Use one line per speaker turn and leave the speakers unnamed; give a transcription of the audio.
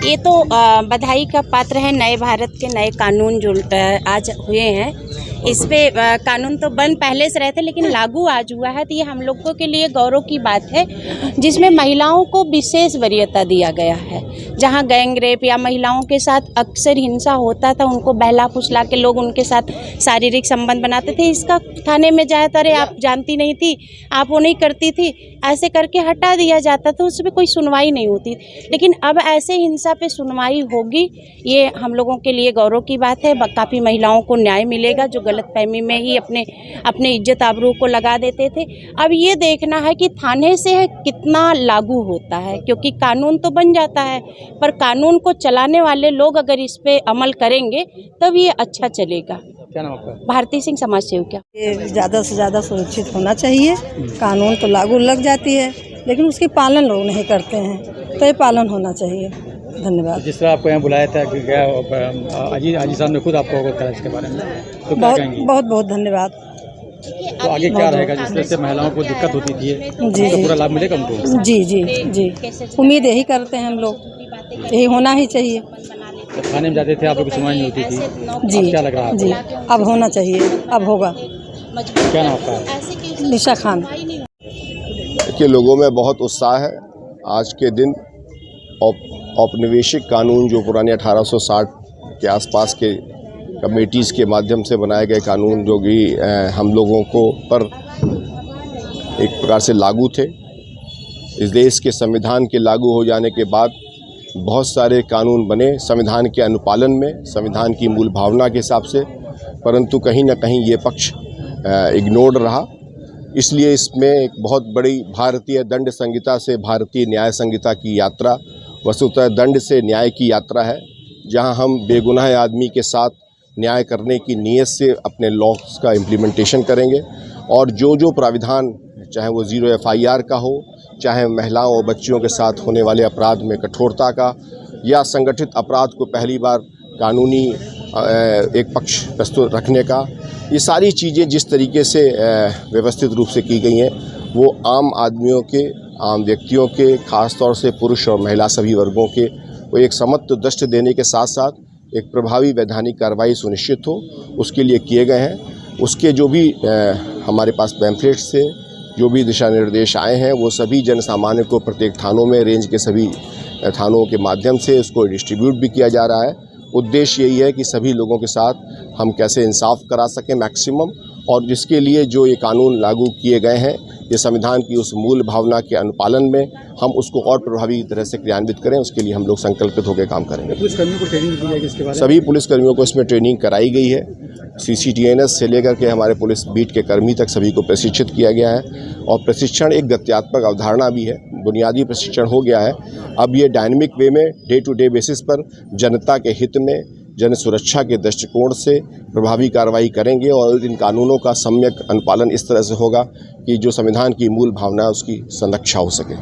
ये तो बधाई का पात्र है। नए भारत के नए कानून जो आज हुए हैं, इस पे कानून तो बन पहले से रहे थे, लेकिन लागू आज हुआ है, तो ये हम लोगों के लिए गौरव की बात है, जिसमें महिलाओं को विशेष वरीयता दिया गया है। जहां गैंग रेप या महिलाओं के साथ अक्सर हिंसा होता था, उनको बहला फुसला के लोग उनके साथ शारीरिक संबंध बनाते थे। इसका थाने में जाए तो अरे आप जानती नहीं थी, आप वो नहीं करती थी, ऐसे करके हटा दिया जाता था, उस पर कोई सुनवाई नहीं होती। लेकिन अब ऐसे हिंसा पे सुनवाई होगी, ये हम लोगों के लिए गौरव की बात है। काफ़ी महिलाओं को न्याय मिलेगा जो गलतफहमी में ही अपने इज्जत आबरू को लगा देते थे। अब ये देखना है कि थाने से कितना लागू होता है, क्योंकि कानून तो बन जाता है, पर कानून को चलाने वाले लोग अगर इस पे अमल करेंगे तब ये अच्छा चलेगा।
क्या नाम आपका?
भारती सिंह, समाज सेविका।
ये ज़्यादा से ज़्यादा सुरक्षित होना चाहिए। कानून तो लागू लग जाती है, लेकिन उसकी पालन लोग नहीं करते हैं, तो ये पालन होना चाहिए। धन्यवाद।
जिस तरह आपको यहाँ बुलाया था कि अजी साहब ने खुद आपको अवगत कराया इसके बारे में, तो क्या कहेंगी?
बहुत बहुत धन्यवाद।
तो आगे क्या रहेगा? जिस तरह से महिलाओं को दिक्कत होती थी,
जी
तो पूरा लाभ मिलेगा उनको?
जी जी जी, उम्मीद यही करते हैं हम लोग, यही होना ही चाहिए।
तो थाने में जाते थे, आप लोग की सुनवाई नहीं होती थी,
जी
क्या लग रहा है?
जी, अब होना चाहिए, अब होगा।
क्या नाम आपका?
निशा खान।
के लोगों में बहुत उत्साह है। आज के दिन औपनिवेशिक कानून जो पुराने 1860 के आसपास के कमेटीज़ के माध्यम से बनाए गए कानून जो भी हम लोगों को पर एक प्रकार से लागू थे, इस देश के संविधान के लागू हो जाने के बाद बहुत सारे कानून बने संविधान के अनुपालन में, संविधान की मूल भावना के हिसाब से, परंतु कहीं ना कहीं ये पक्ष इग्नोर्ड रहा। इसलिए इसमें एक बहुत बड़ी भारतीय दंड संहिता से भारतीय न्याय संहिता की यात्रा, वस्तुतः दंड से न्याय की यात्रा है, जहां हम बेगुनाह आदमी के साथ न्याय करने की नीयत से अपने लॉस का इम्प्लीमेंटेशन करेंगे। और जो प्राविधान, चाहे वो 0 FIR का हो, चाहे महिलाओं और बच्चियों के साथ होने वाले अपराध में कठोरता का, या संगठित अपराध को पहली बार कानूनी एक पक्ष प्रस्तुत रखने का, ये सारी चीज़ें जिस तरीके से व्यवस्थित रूप से की गई हैं, वो आम आदमियों के, आम व्यक्तियों के, ख़ास तौर से पुरुष और महिला सभी वर्गों के वो एक समत्व दृष्टि देने के साथ साथ एक प्रभावी वैधानिक कार्रवाई सुनिश्चित हो, उसके लिए किए गए हैं। उसके जो भी हमारे पास पैम्फलेट से जो भी दिशा निर्देश आए हैं, वो सभी जन सामान्य को प्रत्येक थानों में, रेंज के सभी थानों के माध्यम से उसको डिस्ट्रीब्यूट भी किया जा रहा है। उद्देश्य यही है कि सभी लोगों के साथ हम कैसे इंसाफ करा सकें मैक्सिमम, और जिसके लिए जो ये कानून लागू किए गए हैं, ये संविधान की उस मूल भावना के अनुपालन में हम उसको और प्रभावी तरह से क्रियान्वित करें, उसके लिए हम लोग संकल्पित होकर काम करेंगे।
पुलिसकर्मियों को ट्रेनिंग दी जाएगी इसके बारे में?
सभी पुलिसकर्मियों को इसमें ट्रेनिंग कराई गई है। CCTNS से लेकर के हमारे पुलिस बीट के कर्मी तक सभी को प्रशिक्षित किया गया है, और प्रशिक्षण एक गत्यात्मक अवधारणा भी है, बुनियादी प्रशिक्षण हो गया है। अब ये डायनेमिक वे में डे टू डे बेसिस पर जनता के हित में, जन सुरक्षा के दृष्टिकोण से प्रभावी कार्रवाई करेंगे, और इन कानूनों का सम्यक अनुपालन इस तरह से होगा कि जो संविधान की मूल भावना है उसकी संरक्षा हो सके।